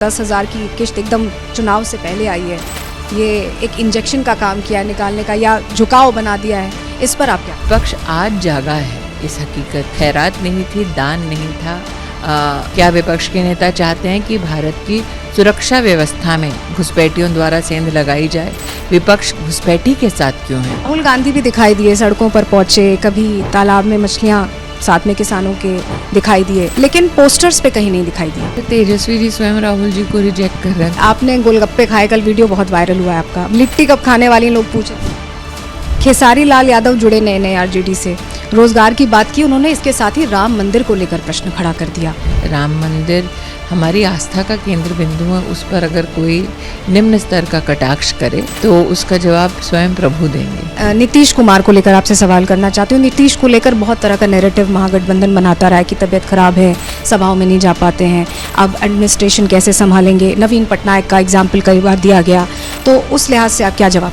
10,000 की किश्त एकदम चुनाव से पहले आई है, ये एक इंजेक्शन का काम किया है निकालने का या झुकाव बना दिया है, इस पर आप क्या? पक्ष आज जागा है इस हकीकत। खैरात नहीं थी, दान नहीं था। क्या विपक्ष के नेता चाहते हैं कि भारत की सुरक्षा व्यवस्था में घुसपैठियों द्वारा सेंध लगाई जाए? विपक्ष घुसपैठी के साथ क्यों है? राहुल गांधी भी दिखाई दिए, सड़कों पर पहुंचे, कभी तालाब में मछलियां साथ में किसानों के दिखाई दिए, लेकिन पोस्टर्स पे कहीं नहीं दिखाई दिए। तो तेजस्वी जी स्वयं राहुल जी को रिजेक्ट कर रहे हैं। आपने गोलगप्पे खाए, कल वीडियो बहुत वायरल हुआ है आपका। लिट्टी कब खाने वाली लोग पूछे। खेसारी लाल यादव जुड़े नए नए आरजेडी से, रोजगार की बात की उन्होंने, इसके साथ ही राम मंदिर को लेकर प्रश्न खड़ा कर दिया। राम मंदिर हमारी आस्था का केंद्र बिंदु है, उस पर अगर कोई निम्न स्तर का कटाक्ष करे तो उसका जवाब स्वयं प्रभु देंगे। नीतीश कुमार को लेकर आपसे सवाल करना चाहती हूँ। नीतीश को लेकर बहुत तरह का नैरेटिव महागठबंधन बनाता रहा है कि तबीयत खराब है, सभाओं में नहीं जा पाते हैं, अब एडमिनिस्ट्रेशन कैसे संभालेंगे। नवीन पटनायक का एग्जाम्पल कई बार दिया गया, तो उस लिहाज से आप क्या जवाब?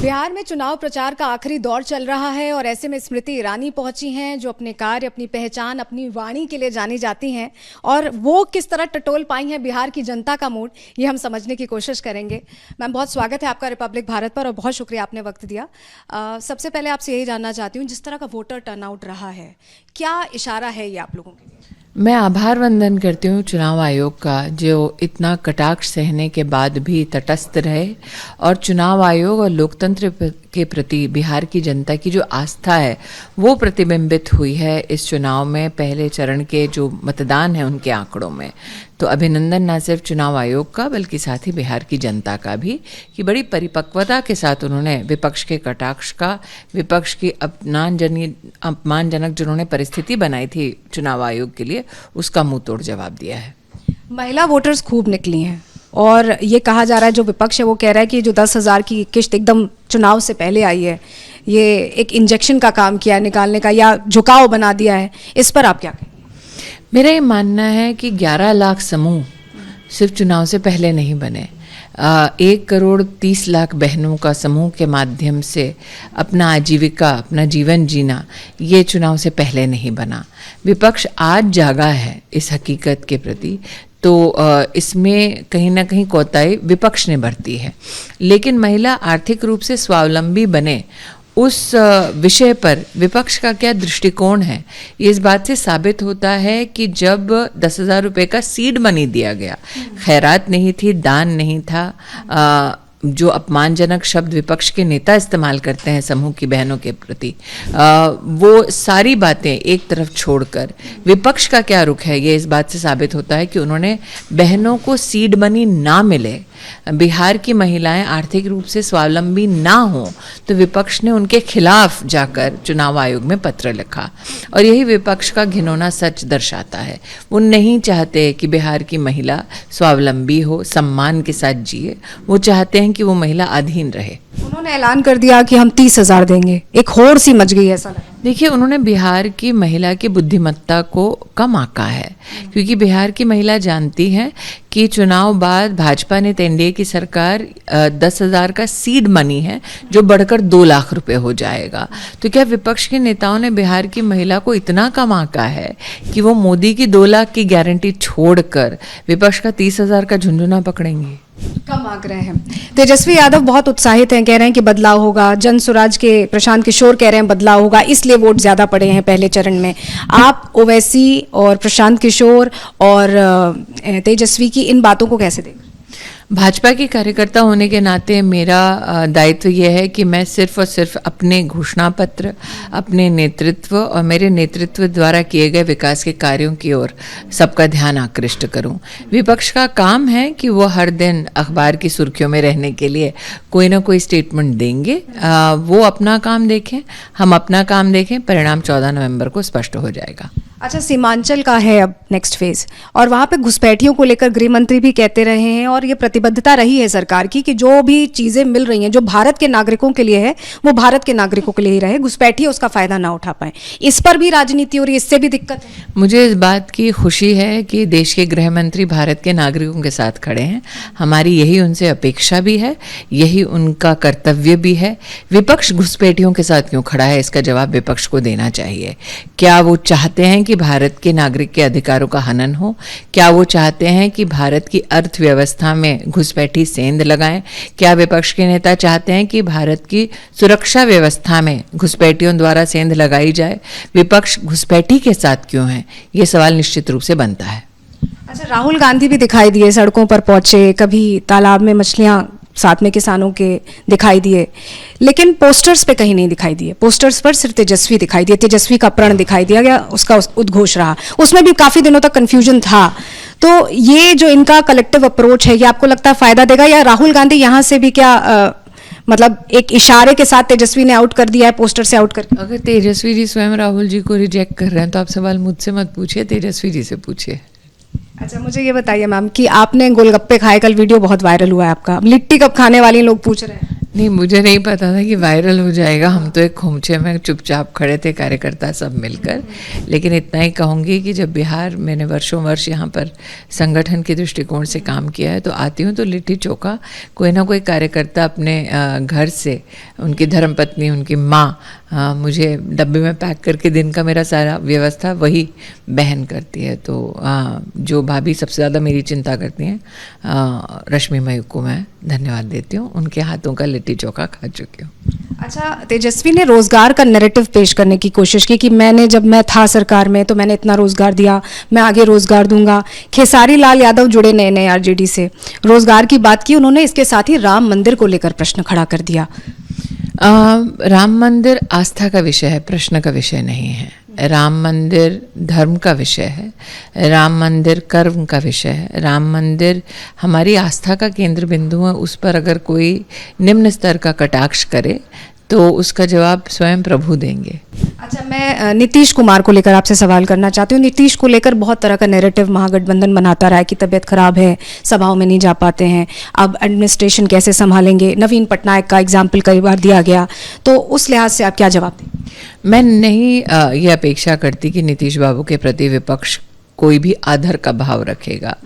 बिहार में चुनाव प्रचार का आखिरी दौर चल रहा है और ऐसे में स्मृति ईरानी पहुंची हैं, जो अपने कार्य, अपनी पहचान, अपनी वाणी के लिए जानी जाती हैं, और वो किस तरह टटोल पाई हैं बिहार की जनता का मूड, ये हम समझने की कोशिश करेंगे। मैम, बहुत स्वागत है आपका रिपब्लिक भारत पर और बहुत शुक्रिया आपने वक्त दिया। सबसे पहले आपसे यही जानना चाहती हूँ, जिस तरह का वोटर टर्नआउट रहा है, क्या इशारा है ये आप लोगों के लिए? मैं आभार वंदन करती हूँ चुनाव आयोग का, जो इतना कटाक्ष सहने के बाद भी तटस्थ रहे और चुनाव आयोग और लोकतंत्र के प्रति बिहार की जनता की जो आस्था है वो प्रतिबिंबित हुई है इस चुनाव में। पहले चरण के जो मतदान है उनके आंकड़ों में, तो अभिनंदन ना सिर्फ चुनाव आयोग का बल्कि साथ ही बिहार की जनता का भी, कि बड़ी परिपक्वता के साथ उन्होंने विपक्ष के कटाक्ष का, विपक्ष की अपमानजनक जिन्होंने परिस्थिति बनाई थी चुनाव आयोग के लिए, उसका मुंह तोड़ जवाब दिया है। महिला वोटर्स खूब निकली हैं और ये कहा जा रहा है, जो विपक्ष है वो कह रहा है कि जो 10,000 की किश्त एकदम चुनाव से पहले आई है, ये एक इंजेक्शन का काम किया है निकालने का या झुकाव बना दिया है, इस पर आप क्या कहें? मेरा ये मानना है कि 11 लाख समूह सिर्फ चुनाव से पहले नहीं बने। 1,30,00,000 बहनों का समूह के माध्यम से अपना आजीविका, अपना जीवन जीना, ये चुनाव से पहले नहीं बना। विपक्ष आज जागा है इस हकीकत के प्रति, तो इसमें कहीं ना कहीं कोताही विपक्ष ने बरती है। लेकिन महिला आर्थिक रूप से स्वावलंबी बने, उस विषय पर विपक्ष का क्या दृष्टिकोण है, ये इस बात से साबित होता है कि जब 10,000 रुपये का सीड मनी दिया गया, खैरात नहीं थी, दान नहीं था, जो अपमानजनक शब्द विपक्ष के नेता इस्तेमाल करते हैं समूह की बहनों के प्रति, वो सारी बातें एक तरफ छोड़कर विपक्ष का क्या रुख है, ये इस बात से साबित होता है कि उन्होंने बहनों को सीड मनी ना मिले, बिहार की महिलाएं आर्थिक रूप से स्वावलंबी ना हो, तो विपक्ष ने उनके खिलाफ जाकर चुनाव आयोग में पत्र लिखा। और यही विपक्ष का घिनौना सच दर्शाता है। वो नहीं चाहते कि बिहार की महिला स्वावलंबी हो, सम्मान के साथ जिए, वो चाहते हैं कि वो महिला अधीन रहे। उन्होंने ऐलान कर दिया कि हम 30,000 देंगे, एक होड़ सी मच गई, ऐसा लगा। देखिए, उन्होंने बिहार की महिला की बुद्धिमत्ता को कम आंका है, क्योंकि बिहार की महिला जानती है कि चुनाव बाद भाजपा ने एनडीए की सरकार 10,000 का सीड मनी है जो बढ़कर 2 लाख रुपए हो जाएगा। तो क्या विपक्ष के नेताओं ने बिहार की महिला को इतना कम आंका है कि वो मोदी की 2 लाख की गारंटी छोड़कर विपक्ष का 30,000 का झुंझुना पकड़ेंगे? कम आंक रहे हैं। तेजस्वी यादव बहुत उत्साहित हैं, कह रहे हैं कि बदलाव होगा। जन स्वराज के प्रशांत किशोर कह रहे हैं बदलाव होगा, इसलिए वोट ज्यादा पड़े हैं पहले चरण में। आप ओवैसी और प्रशांत किशोर और तेजस्वी की इन बातों को कैसे देखें? भाजपा की कार्यकर्ता होने के नाते मेरा दायित्व यह है कि मैं सिर्फ और सिर्फ अपने घोषणा पत्र, अपने नेतृत्व और मेरे नेतृत्व द्वारा किए गए विकास के कार्यों की ओर सबका ध्यान आकृष्ट करूं। विपक्ष का काम है कि वो हर दिन अखबार की सुर्खियों में रहने के लिए कोई ना कोई स्टेटमेंट देंगे। वो अपना काम देखें, हम अपना काम देखें, परिणाम 14 नवंबर को स्पष्ट हो जाएगा। अच्छा, सीमांचल का है अब नेक्स्ट फेज, और वहाँ पे घुसपैठियों को लेकर गृह मंत्री भी कहते रहे हैं और ये प्रतिबद्धता रही है सरकार की कि जो भी चीज़ें मिल रही हैं जो भारत के नागरिकों के लिए है वो भारत के नागरिकों के लिए ही रहे, घुसपैठी उसका फ़ायदा ना उठा पाए। इस पर भी राजनीति हो रही है, इससे भी दिक्कत है। मुझे इस बात की खुशी है कि देश के गृह मंत्री भारत के नागरिकों के साथ खड़े हैं। हमारी यही उनसे अपेक्षा भी है, यही उनका कर्तव्य भी है। विपक्ष घुसपैठियों के साथ क्यों खड़ा है, इसका जवाब विपक्ष को देना चाहिए। क्या वो चाहते हैं कि भारत के नागरिक के अधिकारों का हनन हो? क्या वो चाहते हैं कि भारत की अर्थव्यवस्था में घुसपैठी सेंध लगाएं? क्या विपक्ष के नेता चाहते हैं कि भारत की सुरक्षा व्यवस्था में घुसपैठियों द्वारा सेंध लगाई जाए? विपक्ष घुसपैठी के साथ क्यों है? ये सवाल निश्चित रूप से बनता है। अच्छा, राहुल गांधी भी दिखाई दिए, सड़कों पर पहुंचे, कभी तालाब में मछलियां साथ में किसानों के दिखाई दिए, लेकिन पोस्टर्स पे कहीं नहीं दिखाई दिए। पोस्टर्स पर सिर्फ तेजस्वी दिखाई दिए, तेजस्वी का प्रण दिखाई दिया गया, उसका उद्घोष रहा। उसमें भी काफी दिनों तक कंफ्यूजन था। तो ये जो इनका कलेक्टिव अप्रोच है, ये आपको लगता है फायदा देगा, या राहुल गांधी यहाँ से भी क्या मतलब एक इशारे के साथ तेजस्वी ने आउट कर दिया है, पोस्टर से आउट करके? अगर तेजस्वी जी स्वयं राहुल जी को रिजेक्ट कर रहे हैं तो आप सवाल मुझसे मत पूछिए, तेजस्वी जी से पूछिए। अच्छा, मुझे ये बताइए मैम कि आपने गोलगप्पे खाए, कल वीडियो बहुत वायरल हुआ है आपका। अब लिट्टी कब खाने वाली लोग पूछ रहे हैं। नहीं, मुझे नहीं पता था कि वायरल हो जाएगा। हम तो एक खोमचे में चुपचाप खड़े थे, कार्यकर्ता सब मिलकर। लेकिन इतना ही कहूँगी कि जब बिहार, मैंने वर्षों वर्ष यहाँ पर संगठन के दृष्टिकोण से काम किया है, तो आती हूँ तो लिट्टी चोखा कोई ना कोई कार्यकर्ता अपने घर से, उनकी धर्मपत्नी, उनकी माँ मुझे डब्बे में पैक करके दिन का मेरा सारा व्यवस्था वही बहन करती है। तो जो भाभी सबसे ज़्यादा मेरी चिंता करती हैं, रश्मि मयूख को मैं धन्यवाद देती हूँ। उनके हाथों का लिट्टी चोखा खा चुकी हूँ। अच्छा, तेजस्वी ने रोजगार का नैरेटिव पेश करने की कोशिश की कि जब मैं था सरकार में तो मैंने इतना रोजगार दिया, मैं आगे रोजगार दूंगा। खेसारी लाल यादव जुड़े नए नए आरजेडी से, रोजगार की बात की उन्होंने, इसके साथ ही राम मंदिर को लेकर प्रश्न खड़ा कर दिया। राम मंदिर आस्था का विषय है, प्रश्न का विषय नहीं है। राम मंदिर धर्म का विषय है, राम मंदिर कर्म का विषय है, राम मंदिर हमारी आस्था का केंद्र बिंदु है। उस पर अगर कोई निम्न स्तर का कटाक्ष करे तो उसका जवाब स्वयं प्रभु देंगे। अच्छा, मैं नीतीश कुमार को लेकर आपसे सवाल करना चाहती हूँ। नीतीश को लेकर बहुत तरह का नैरेटिव महागठबंधन बनाता रहा है कि तबीयत खराब है, सभाओं में नहीं जा पाते हैं, अब एडमिनिस्ट्रेशन कैसे संभालेंगे। नवीन पटनायक का एग्जाम्पल कई बार दिया गया, तो उस लिहाज से आप क्या जवाब दें? मैं नहीं ये अपेक्षा करती कि नीतीश बाबू के प्रति विपक्ष कोई भी आदर का भाव रखेगा।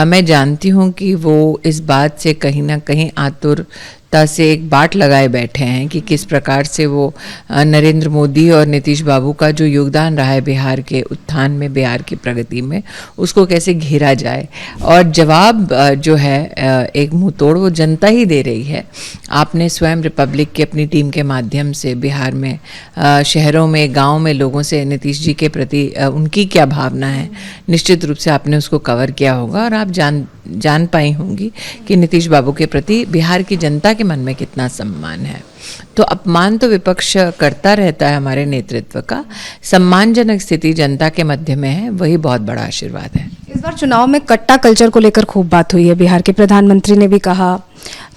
मैं जानती हूँ कि वो इस बात से कहीं ना कहीं आतुरता से एक बाट लगाए बैठे हैं कि किस प्रकार से वो नरेंद्र मोदी और नीतीश बाबू का जो योगदान रहा है बिहार के उत्थान में, बिहार की प्रगति में, उसको कैसे घेरा जाए। और जवाब जो है एक मुंह तोड़ वो जनता ही दे रही है। आपने स्वयं रिपब्लिक की अपनी टीम के माध्यम से बिहार में शहरों में, गाँव में लोगों से नीतीश जी के प्रति उनकी क्या भावना है, निश्चित रूप से आपने उसको कवर किया होगा और आप जान पाई होंगी कि नीतीश बाबू के प्रति बिहार की जनता के मन में कितना सम्मान है। तो अपमान तो विपक्ष करता रहता है हमारे नेतृत्व का, सम्मानजनक स्थिति जनता के मध्य में है, वही बहुत बड़ा आशीर्वाद है। इस बार चुनाव में कट्टा कल्चर को लेकर खूब बात हुई है। बिहार के प्रधानमंत्री ने भी कहा,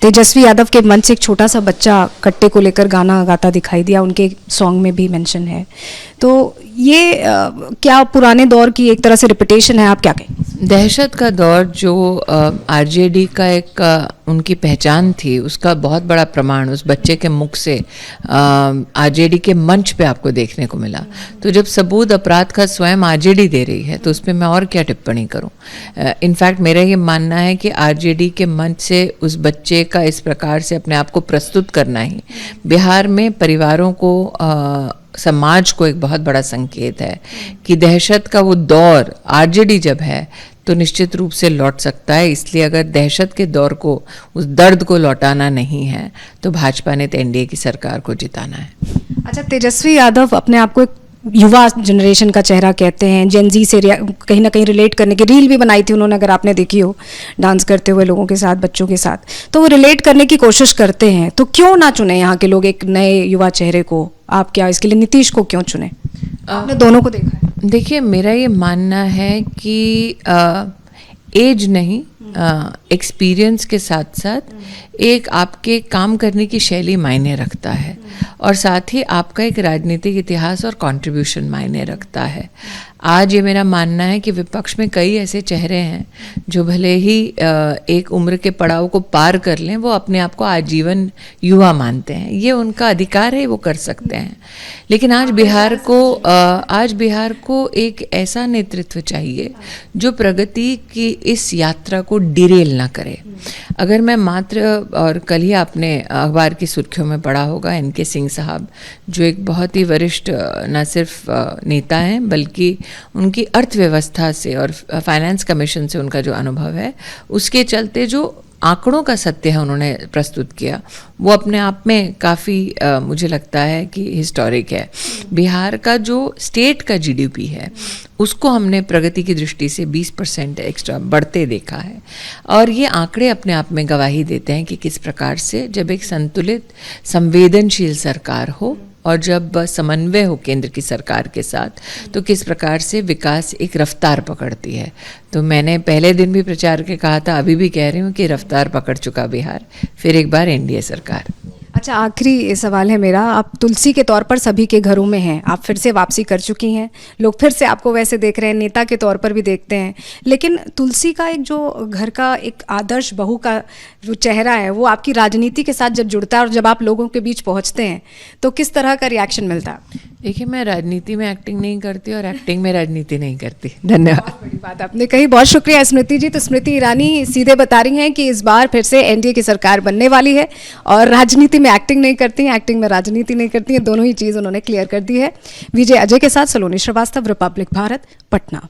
तेजस्वी यादव के मंच से एक छोटा सा बच्चा कट्टे को लेकर गाना गाता दिखाई दिया, उनके सॉन्ग में भी मेंशन है। तो ये क्या पुराने दौर की एक तरह से रिपीटेशन है, आप क्या कहें? दहशत का दौर जो आरजेडी का एक उनकी पहचान थी, उसका बहुत बड़ा प्रमाण उस बच्चे के मुख से आरजेडी के मंच पे आपको देखने को मिला। तो जब सबूत अपराध का स्वयं आरजेडी दे रही है तो उस पर मैं और क्या टिप्पणी करूं। इनफैक्ट मेरा ये मानना है कि आरजेडी के मंच से उस बच्चे का इस प्रकार से अपने आप को प्रस्तुत करना ही बिहार में परिवारों को, समाज को एक बहुत बड़ा संकेत है कि दहशत का वो दौर आरजेडी जब है तो निश्चित रूप से लौट सकता है। इसलिए अगर दहशत के दौर को, उस दर्द को लौटाना नहीं है तो भाजपा ने तो एनडीए की सरकार को जिताना है। अच्छा, तेजस्वी यादव अपने आप को एक युवा जनरेशन का चेहरा कहते हैं, जेन जी से कहीं ना कहीं रिलेट करने की रील भी बनाई थी उन्होंने, अगर आपने देखी हो, डांस करते हुए लोगों के साथ, बच्चों के साथ, तो वो रिलेट करने की कोशिश करते हैं। तो क्यों ना चुने यहाँ के लोग एक नए युवा चेहरे को? आप क्या इसके लिए नीतीश को क्यों चुने? आपने दोनों को देखा है। देखिए, मेरा ये मानना है कि एज नहीं, एक्सपीरियंस के साथ साथ एक आपके काम करने की शैली मायने रखता है और साथ ही आपका एक राजनीतिक इतिहास और कंट्रीब्यूशन मायने रखता है। आज ये मेरा मानना है कि विपक्ष में कई ऐसे चेहरे हैं जो भले ही एक उम्र के पड़ाव को पार कर लें, वो अपने आप को आजीवन युवा मानते हैं, ये उनका अधिकार है, वो कर सकते हैं। लेकिन आज बिहार को एक ऐसा नेतृत्व चाहिए जो प्रगति की इस यात्रा को को डिरेल ना करे। अगर मैं मात्र, और कल ही आपने अखबार की सुर्खियों में पढ़ा होगा, NK सिंह साहब जो एक बहुत ही वरिष्ठ न सिर्फ नेता हैं बल्कि उनकी अर्थव्यवस्था से और फाइनेंस कमीशन से उनका जो अनुभव है उसके चलते जो आंकड़ों का सत्य है उन्होंने प्रस्तुत किया, वो अपने आप में काफ़ी मुझे लगता है कि हिस्टोरिक है। बिहार का जो स्टेट का GDP है उसको हमने प्रगति की दृष्टि से 20% एक्स्ट्रा बढ़ते देखा है, और ये आंकड़े अपने आप में गवाही देते हैं कि किस प्रकार से जब एक संतुलित संवेदनशील सरकार हो और जब समन्वय हो केंद्र की सरकार के साथ, तो किस प्रकार से विकास एक रफ्तार पकड़ती है। तो मैंने पहले दिन भी प्रचार के कहा था, अभी भी कह रही हूँ कि रफ्तार पकड़ चुका बिहार, फिर एक बार NDA सरकार। अच्छा, आखिरी सवाल है मेरा, आप तुलसी के तौर पर सभी के घरों में हैं, आप फिर से वापसी कर चुकी हैं, लोग फिर से आपको वैसे देख रहे हैं, नेता के तौर पर भी देखते हैं, लेकिन तुलसी का एक जो घर का एक आदर्श बहू का जो चेहरा है वो आपकी राजनीति के साथ जब जुड़ता है और जब आप लोगों के बीच पहुंचते हैं तो किस तरह का रिएक्शन मिलता है? देखिए, मैं राजनीति में एक्टिंग नहीं करती और एक्टिंग में राजनीति नहीं करती। धन्यवाद। बहुत बड़ी बात आपने कही, बहुत शुक्रिया स्मृति जी। तो स्मृति ईरानी सीधे बता रही हैं कि इस बार फिर से NDA की सरकार बनने वाली है और राजनीति में एक्टिंग नहीं करती हैं, एक्टिंग में राजनीति नहीं करती हैं, दोनों ही चीज़ उन्होंने क्लियर कर दी है। विजय अजय के साथ सलोनी श्रीवास्तव, रिपब्लिक भारत, पटना।